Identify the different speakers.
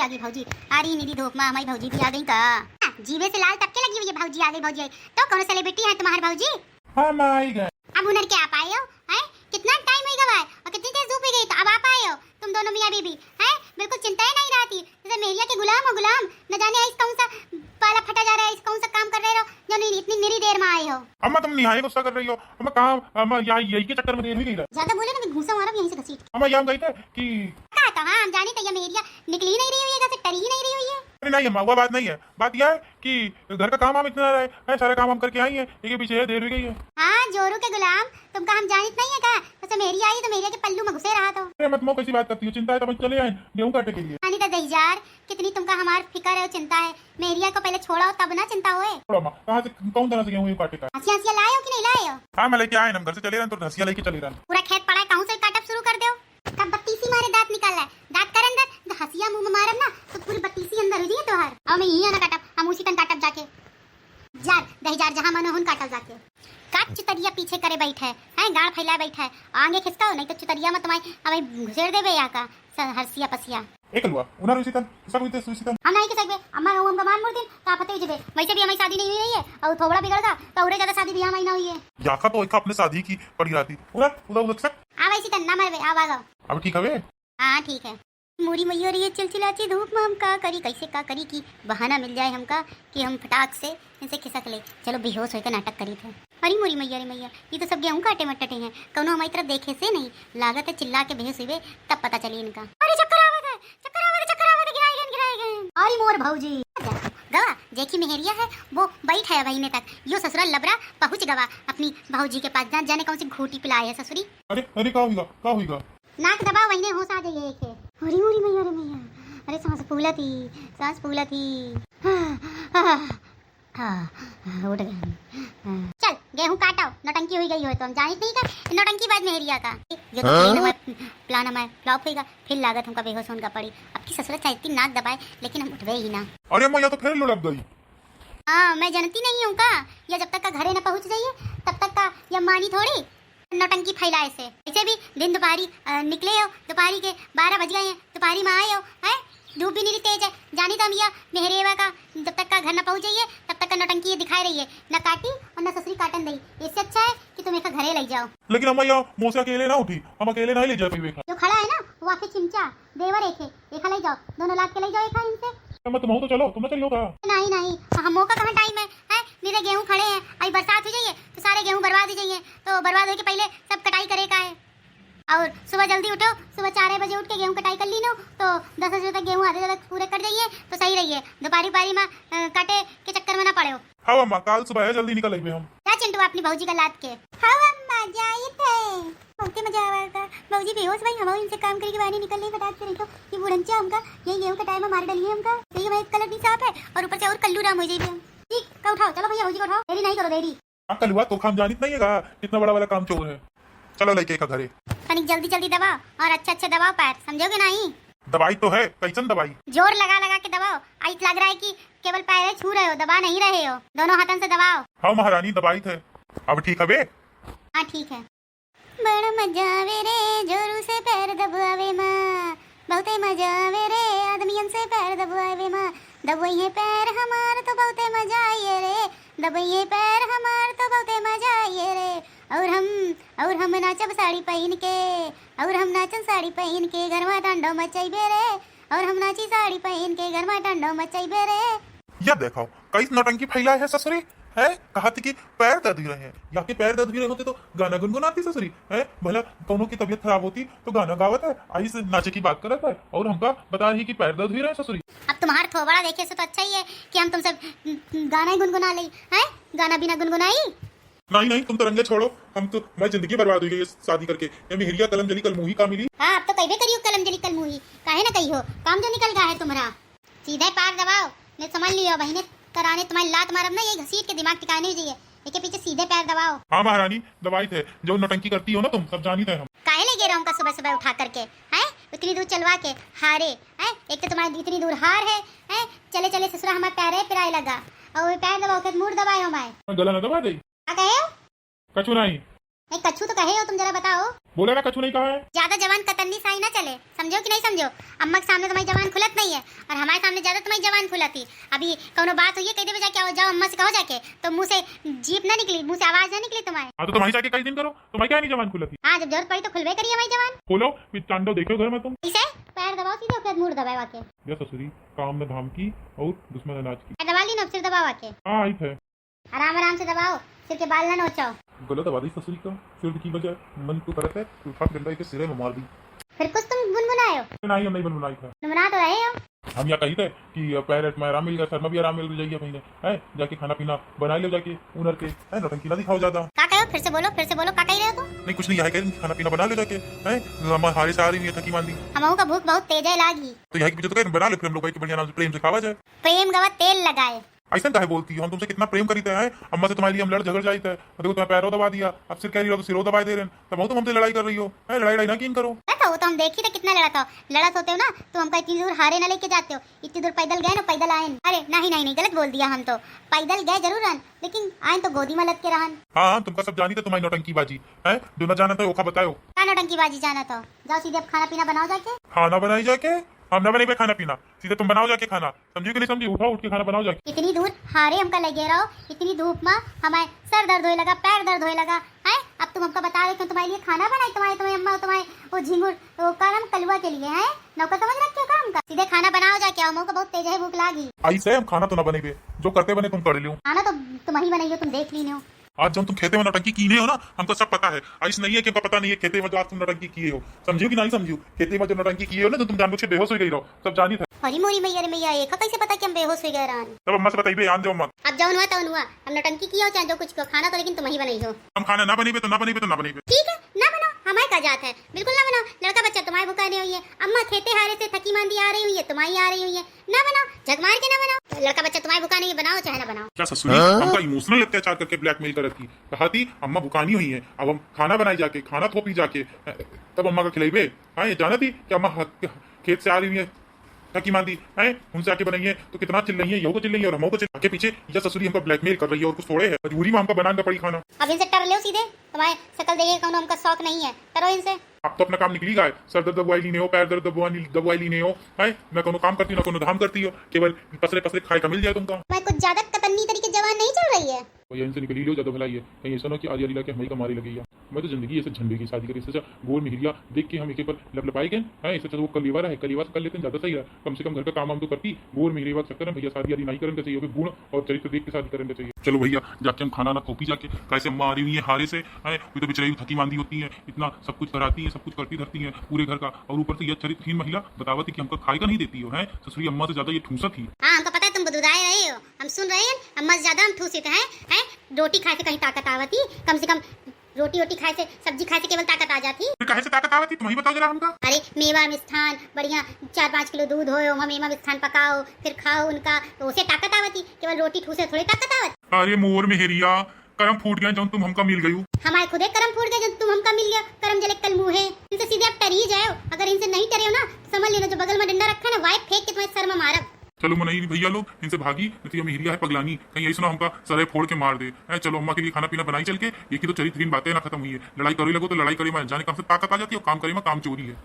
Speaker 1: आ गई भौजी। अरे निधि धूप में हमारी भौजी भी आ गई का। जीवे से लाल टपके लगी हुई है, भौजी आ गई। भौजी तो कौन सेलिब्रिटी है तुम्हारे भौजी?
Speaker 2: हाँ मैं आई गए।
Speaker 1: अब उनर के आप आए हो हैं? कितना टाइम हो गया है और कितनी देर धूप हो गई, तो अब आप आए हो तुम दोनों मियां बीबी हैं? बिल्कुल चिंता ही नहीं रहती, जैसे मेरिया के गुलाम हो गुलाम। न जाने इस कौन सा पाला फटा जा रहा है, इस कौन सा काम कर रहे हो जो नहीं इतनी मेरी देर में आए हो।
Speaker 2: अम्मा तुम निहाय गुस्सा कर रही हो। अम्मा कहाँ, अम्मा यही के चक्कर में देर भी गई।
Speaker 1: ज्यादा बोले ना मैं घूसा मारूं यहीं से घसीट।
Speaker 2: अम्मा यहाँ गई थे कि
Speaker 1: कहाँ हम जाने तो ये मेरिया निकली नहीं रही हुई है, टरी ही नहीं रही हुई है।
Speaker 2: अरे नहीं अम्मा वो बात नहीं है। बात यह है कि घर का काम हम इतना रहे है, सारा काम हम करके आई है, एक पीछे देर भी गई है।
Speaker 1: हाँ जोरू के गुलाम, तुमका हम जानित नहीं है का? जैसे मेरी आई तो मेरिया के पल्लू में घुसे रहा। तो
Speaker 2: अरे मत मो कैसी बात करती हो, चिंता है तो चले आए गेहूँ काटने के लिए।
Speaker 1: यानी तो दहीजार कितनी तुमका हमार फिकर है, चिंता है। मेरिया को पहले छोड़ाओ तब ना चिंता होए।
Speaker 2: अम्मा कहाँ से कौन तरह से गेहूँ काटे का?
Speaker 1: हंसिया हंसिया लाए हो कि नहीं लाए हो?
Speaker 2: हाँ मैं लेके आए, हम घर से चले रहे तो हंसिया लेके चले रहे।
Speaker 1: पूरा खेत पड़ा है, कहूं से काटब शुरू कर दो। तब बत्तीसी मारे दांत निकाल है, दांत कर अंदर हंसिया मुंह में मारब ना तो पूरी बत्तीसी अंदर हो जाए तोहार। अब मैं यही ना काटब, हम उसी कन काटब जाके। जार दहीजार जहां मन हुन काटब जाके। काट चितरिया पीछे करे बैठे हैं, गाड़ फैलाए बैठे है, आगे खिसकाओ नहीं तो चितरिया में तुम्हारी अब घुसेड़ देबे या का हरसिया पसिया।
Speaker 2: एक लुआ उना रुसितन सब हुईते सुसितन
Speaker 1: हम नहीं के सकबे, अम्मा हम का मान मुर्तिन का फते जबे। वैसे भी हमारी शादी नहीं हुई है और थोड़ा बिगड़गा तो औरे ज्यादा शादी भी हमारी ना हुई है।
Speaker 2: याका तो एक अपने शादी की पड़ी रहती उना उदा उदा सक
Speaker 1: आ वैसी तन ना मरबे, आ भागो।
Speaker 2: अब ठीक है।
Speaker 1: हाँ ठीक है। मोरी मैया रही है चिलचिलाची धूप में, हम का करी कैसे का करी कि बहाना मिल जाए हमका कि हम फटाक से इनसे खिसक ले। चलो बेहोश होकर नाटक करी थे। अरे मोरी मैया रे मैया, ये तो सब गेहूं काटे मटटे हैं, कौनो हमारी तरफ देखे से नहीं लागत है। चिल्ला के बेहोश हुए तब पता चली इनका। अरे चक्कर आवत है, चक्कर आवत है, चक्कर आवत है, गिराए गए। अरे मोर भौजी गवा जेकी मेहरिया है वो बैठ है महीने तक, यो ससुरा लबरा पहुंच गवा अपनी भौजी के पास। जाने कौन सी घोटी पिलाए है ससुरी।
Speaker 2: अरे अरे का होगा
Speaker 1: नाक दबाओ वहीने होश आ जाइए एक है। अरे मोरी मैया रे मैया, अरे सांस फूला थी, सांस फूला थी। उठ गए। चल गेहूं काटो, नौटंकी हुई गई हो तो हम जानित नहीं कर नौटंकी बाद मेहरिया का। ये तो प्लान हमारा फ्लॉप होगा, फिर लागत हमका बेहोश होने का पड़ी। अब की ससुर चाहती नाक दबाए लेकिन हम उठवे ही ना।
Speaker 2: अरे मैया तो फिर लुढ़क गई।
Speaker 1: हाँ मैं जानती नहीं हूँ का, या जब तक का घरे न पहुँच जाइए तब तक का या मानी थोड़ी नौटंकी फैलाए से। ऐसे भी दिन दोपहरी निकले हो, दोपहरी के 12 बज गए हैं, दोपहरी में आए हो हैं, धूप भी नहीं तेज है। जानी तो मिया मेहरेवा का जब तक का घर न पहुँच जाइए तब तक का नौटंकी ये दिखाई रही है, न काटी और न ससुरी काटन दी। इससे अच्छा है कि तुम एक घरे ले जाओ।
Speaker 2: लेकिन अम्मा यहाँ मोसे अकेले ना उठी, हम अकेले नहीं ले जा पाएंगे।
Speaker 1: जो खड़ा है ना वो आके चिमचा देवर एक ले जाओ, दोनों लाद के ले जाओ एक इनसे।
Speaker 2: तुम तो चलो, तुम चलियो का?
Speaker 1: नहीं नहीं हमों का कहाँ टाइम है, मेरे गेहूं खड़े हैं, अभी बरसात हो जाइए तो सारे गेहूं बर्बाद हो जाइए, तो बर्बाद होने के पहले सब कटाई करे का है। और सुबह जल्दी उठो, सुबह 4 बजे उठ के गेहूं कटाई कर ली नो तो 10 बजे तक गेहूं आधे तक पूरे कर जाइए तो सही रहिए। दोपहरी पारी में काटे के चक्कर में ना पड़े हो।
Speaker 2: हाँ अम्मा कल सुबह है, जल्दी निकल आइए हम।
Speaker 1: क्या चिंटू अपनी भौजी का लाद के। हाँ अम्मा जाए थे, बहुत मजा आ रहा था। भौजी बेहोश भाई हम इनसे काम करके बाहर निकल रहे फटाक से। देखो ये बुढ़ंचा हमका यही गेहूं कटाई में मार डाली है हमका। देखिए भाई कलर भी साफ है और ऊपर से और कल्लू राम हो जाइए हम। ठीक का उठाओ, चलो भैया भौजी को उठाओ, देरी नहीं करो देरी।
Speaker 2: कल हुआ तो काम जानित नहीं है इतना बड़ा वाला काम चोर है। चलो लेके का घरे
Speaker 1: तनिक जल्दी जल्दी दबाओ और अच्छे दबाओ पैर, समझोगे नहीं?
Speaker 2: दवाई तो है, कैसन दवाई?
Speaker 1: जोर लगा लगा के दबाओ, आई लग रहा है कि केवल पैर छू रहे हो, दबा नहीं रहे हो। दोनों हाथों से दबाओ।
Speaker 2: हाँ महारानी दवाई थे। अब ठीक है बे?
Speaker 1: हाँ ठीक है। बड़ा मजा आवे रे जोरू से पैर दबावे माँ, बहुते मजा आवे रे आदमियन से पैर दबावे माँ। दबाइए पैर हमार तो बहुते मजा आइए रे, दबाइए पैर हमार तो बहुते मजा आइए रे। और हम नाचब साड़ी पहन के, और हम नाचन साड़ी पहन के गरमा टांडो मचाइबे रे, और हम नाची साड़ी पहन के गरमा टांडो मचाइबे रे।
Speaker 2: यह देखो कैस नौटंकी फैला है ससुरी है। कहा थी कि पैर दर्द ही रहे हैं, या के पैर दर्द भी रहे होते तो गाना गुनगुनाती ससुरी है। भला दोनों की तबीयत खराब होती तो गाना गावत है, आई से नाचे की बात करत है और हमका बता रही कि पैर दर्द ही रहे ससुरी।
Speaker 1: अब तुम्हारा थोबड़ा देखे से तो अच्छा ही है कि हम तुमसे गाना ही गुनगुना ले हैं, गाना बिना गुनगुनाई।
Speaker 2: नहीं नहीं तुम तो रंगे छोड़ो, हम तो मैं जिंदगी बर्बाद हुई है शादी करके। ये मेहरिया कलम जली कल मुही का मिली।
Speaker 1: हाँ अब तो कहीं करियो कलम जली कल मुही, काहे ना कही हो, काम जो निकल गया है तुम्हारा। सीधे पैर दबाओ, नहीं समझ लियो बहने कराने तुम्हारी लात मारब ना, ये घसीट के दिमाग टिकाने चाहिए। इसके पीछे सीधे पैर दबाओ।
Speaker 2: हाँ महारानी दवाई थे, जो नौटंकी करती हो ना तुम सब जानी थे हम।
Speaker 1: काहे ले गए हमका सुबह सुबह उठा करके हैं, इतनी दूर चलवा के हारे हैं। एक तो तुम्हारी इतनी दूर हार है हैं, चले चले ससुरा हमारे पैर पिराए लगा और पैर दबाओ के मुड़ दबाए हमारे
Speaker 2: गला न दबा दे।
Speaker 1: क्या कहे हो?
Speaker 2: कछु नहीं।
Speaker 1: कछु तो कहे हो तुम, जरा बताओ।
Speaker 2: बोले ना कछु नहीं कहा है।
Speaker 1: ज्यादा जवान कतन्नी साई ना चले, समझो कि नहीं समझो। अम्मा के सामने तुम्हारी जवान खुलत नहीं है और हमारे सामने ज्यादा तुम्हारी जवान खुलती। अभी कोनो बात हुई है कह दे जाके आओ, जाओ अम्मा से कहो जाके, तो मुंह से जीप ना निकली, मुंह से आवाज ना निकली तुम्हारे।
Speaker 2: हाँ तो तुम्हारी जाके कई दिन करो, तुम्हारी क्या नहीं जवान खुलती।
Speaker 1: हाँ जब जरूरत पड़ी तो खुलवे करिए हमारी जवान।
Speaker 2: खोलो फिर तांडव देखो घर में तुम।
Speaker 1: इसे पैर दबाओ सीधे, फिर मुंह दबावा के।
Speaker 2: या ससुरी काम न धाम की और दुश्मन अनाज की।
Speaker 1: पैर दबा ली ना, सिर दबावा के।
Speaker 2: हाँ आई है।
Speaker 1: आराम आराम से दबाओ, सिर के बाल ना नोचाओ।
Speaker 2: गलत आवाज ससुरी का सिर की वजह मन को करत है तो उठा डंडा के सिरे में मार दी।
Speaker 1: फिर कुछ तुम गुनगुनाए हो।
Speaker 2: नहीं हम नहीं बनवाई था।
Speaker 1: गुनगुना तो रहे हो।
Speaker 2: हम यहाँ कही थे कि पैर में आराम मिल गया, सर में भी आराम मिल जाइए कहीं है, जाके खाना पीना बना लो जाके उनर के है, नौटंकी ना दिखाओ ज्यादा।
Speaker 1: का कहो, फिर से बोलो, फिर से बोलो, का कह रहे हो तुम?
Speaker 2: नहीं कुछ नहीं यहाँ कह खाना पीना बना लो जाके है, हमारे से आ रही है थकी मांदी।
Speaker 1: हमहू का भूख बहुत तेज है लागी,
Speaker 2: तो यहाँ की पीछे तो कह बना ले फिर हम लोग बढ़िया नाम से प्रेम से खावा जाए।
Speaker 1: प्रेम गवा तेल लगाए।
Speaker 2: ऐसा काहे बोलती हो, हम तुमसे कितना प्रेम करीते हैं, अम्मा से तुम्हारे लिए हम लड़ झगड़ जाते हैं, देखो तुम्हें पैरों दबा दिया, अब सिर कह रही हो तो सिरों दबा दे रहे हैं, तब तुम हमसे लड़ाई कर रही हो है, लड़ाई ना किन करो।
Speaker 1: वो तो हम देखी थे कितना लड़ा था, लड़त होते हो ना तो हमका इतनी दूर हारे ना लेके जाते हो, इतनी दूर पैदल गए ना पैदल आए। अरे नहीं गलत बोल दिया, हम तो पैदल गए जरूर हन, लेकिन आए तो गोदी में लग के रहन।
Speaker 2: हाँ तुमका सब जानी था, तुम्हारी नौटंकी बाजी है, जो न जाना था ओखा बताओ।
Speaker 1: का नौटंकी बाजी जाना था, जाओ सीधे अब खाना पीना बनाओ जाके।
Speaker 2: खाना बनाई जाके, हम ना बने खाना पीना, सीधे तुम बनाओ जाके खाना, समझी कि नहीं समझी, उठाओ उठ के खाना बनाओ जाके।
Speaker 1: इतनी दूर हारे हमका लगे रहो, इतनी धूप में हमारे सर दर्द होए लगा, पैर दर्द होए लगा है। अब तुम हमका बता रहे हो तुम्हारे लिए खाना बनाई, तुम्हारी अम्मा तुम्हारे वो झिंगुर वो काम कलवा के लिए है, नौकर समझ रखे हो काम का। सीधे खाना बनाओ जाके, हम को बहुत तेज है भूख लागी।
Speaker 2: ऐसे हम खाना तो ना बनेगे, जो करते बने तुम कर लियो।
Speaker 1: खाना तो तुम ही बनाइयो, तुम देख ली हो।
Speaker 2: आज जब तुम खेते में नौटंकी कीने हो ना, हमको सब पता है, ऐसा नहीं है कि हमको पता नहीं है खेते में जो आज तुम नौटंकी किए हो, समझियो कि नहीं समझियो, खेते में जो नौटंकी किए हो ना तो तुम जानबूझ के बेहोश हो गई रहो, सब जानी था।
Speaker 1: अरे मोरी मैया रे मैया, एक कैसे पता कि हम बेहोश हो गए रहन?
Speaker 2: तब अम्मा से बताइए आन जाओ मत।
Speaker 1: अब जाओ तो हुआ, हम नौटंकी किया हो चाहे जो कुछ को, खाना तो लेकिन तुम ही बनाई हो।
Speaker 2: हम खाना ना बनेबे तो ना बनेबे तो ना बनेबे।
Speaker 1: ठीक है ना बनाओ, हमारे का जात है, बिल्कुल ना बनाओ। लड़का बच्चा तुम्हारी भूखा नहीं हुई है, अम्मा खेते हारे से थकी मांदी आ रही हुई है, तुम्हारी आ रही हुई है, ना बनाओ, झक मार के ना बनाओ। लड़का बच्चा तुम्हारी भूखा नहीं, बनाओ चाहे ना बनाओ।
Speaker 2: क्या ससुरी हमका इमोशनल अत्याचार करके ब्लैकमेल कर रखी, कहा थी अम्मा भुकानी हुई है, अब हम खाना बनाई जाके, खाना थोपी जाके, तब अम्मा का खिलाइबे। हाँ ये जाना थी कि अम्मा खेत से आ रही है थकी मांदी है, उनसे आके बनाइए तो कितना चिल रही है, यो तो चिल रही है और हम को चिल्ला के पीछे या ससुरी हमको ब्लैकमेल कर रही है और कुछ थोड़े है, मजबूरी में हमको बनाना पड़ी खाना।
Speaker 1: अब इनसे टर लो सीधे, तुम्हारे शकल देखे कौन हमका शौक नहीं है, करो इनसे।
Speaker 2: आप तो अपना काम निकली गए, सर दर्द दवाई लीने हो, पैर दर्द दवाई लीने हो है, मैं कोनो काम करती हो ना कोनो धाम करती हो, केवल पसरे पसरे खाए का मिल जाए तुमको।
Speaker 1: मैं कुछ ज्यादा कतन्नी तरीके जवान नहीं चल रही है।
Speaker 2: भैया इनसे निकली लो ज्यादा भलाई है, कहीं ऐसा ना कि आज लीला के हमारी कमारी लगी है। मैं तो जिंदगी ऐसे झंडे की शादी करी, इससे गोल मिहिरिया देख के हम एक पर लपलपाई गए हैं, इससे वो कलीवा है, कलीवा से कर लेते हैं ज्यादा सही है, कम से कम घर का काम हम तो करती, गोल मिहिरिया चक्कर में भैया शादी आदि नहीं करना चाहिए, गुण और चरित्र देख के शादी करना चाहिए। चलो भैया जाके हम खाना ना खोपी जाके, कैसे अम्मा आ रही हुई है हारे से है, तो बेचारी थकी मांदी होती है, इतना सब कुछ कराती है, सब कुछ करती धरती है पूरे घर का, और ऊपर से यह चरित्रहीन महिला बतावती कि हमको खाए का नहीं देती हो है, ससुरी अम्मा से ज्यादा ये ठूसत ही।
Speaker 1: हाँ हमको पता है तुम बुदबुदाए रहे हो, हम सुन रहे हैं, अम्मा से ज्यादा हम ठूसित हैं, हैं? रोटी खाए से कहीं ताकत आवती, कम से कम रोटी खाए से, सब्जी खाए से केवल ताकत आ जाती।
Speaker 2: फिर कहे से ताकत आवती तुम ही बताओ जरा हमका।
Speaker 1: अरे मेवा मिष्ठान बढ़िया 4-5 किलो दूध हो, वहाँ मेवा मिष्ठान पकाओ फिर खाओ उनका, तो उसे ताकत आवती, केवल रोटी ठूसे थोड़ी ताकत आवती।
Speaker 2: अरे मोर मेहरिया करम फूट गया जब तुम हमका मिल गई,
Speaker 1: हमारे खुदे करम फूट गए जब तुम हमका मिल गया, करम जले कल मुँहे। इनसे सीधे आप टर ही जाओ, अगर इनसे नहीं टरे हो ना समझ लेना जो बगल में डंडा रखा ना वाइप फेंक के तुम्हारे सर में मारब।
Speaker 2: चलो मनाई भैया लोग इनसे भागी, नहीं मेहरिया है पगलानी, कहीं ऐसा ना हमका सरे फोड़ के मार दे है। चलो अम्मा के लिए खाना पीना बनाई चल के, एक ही तो चरित्रहीन बातें ना खत्म हुई है, लड़ाई करे लगो तो लड़ाई करे में जाने कम से ताकत आ जाती है, और काम करे में काम चोरी है।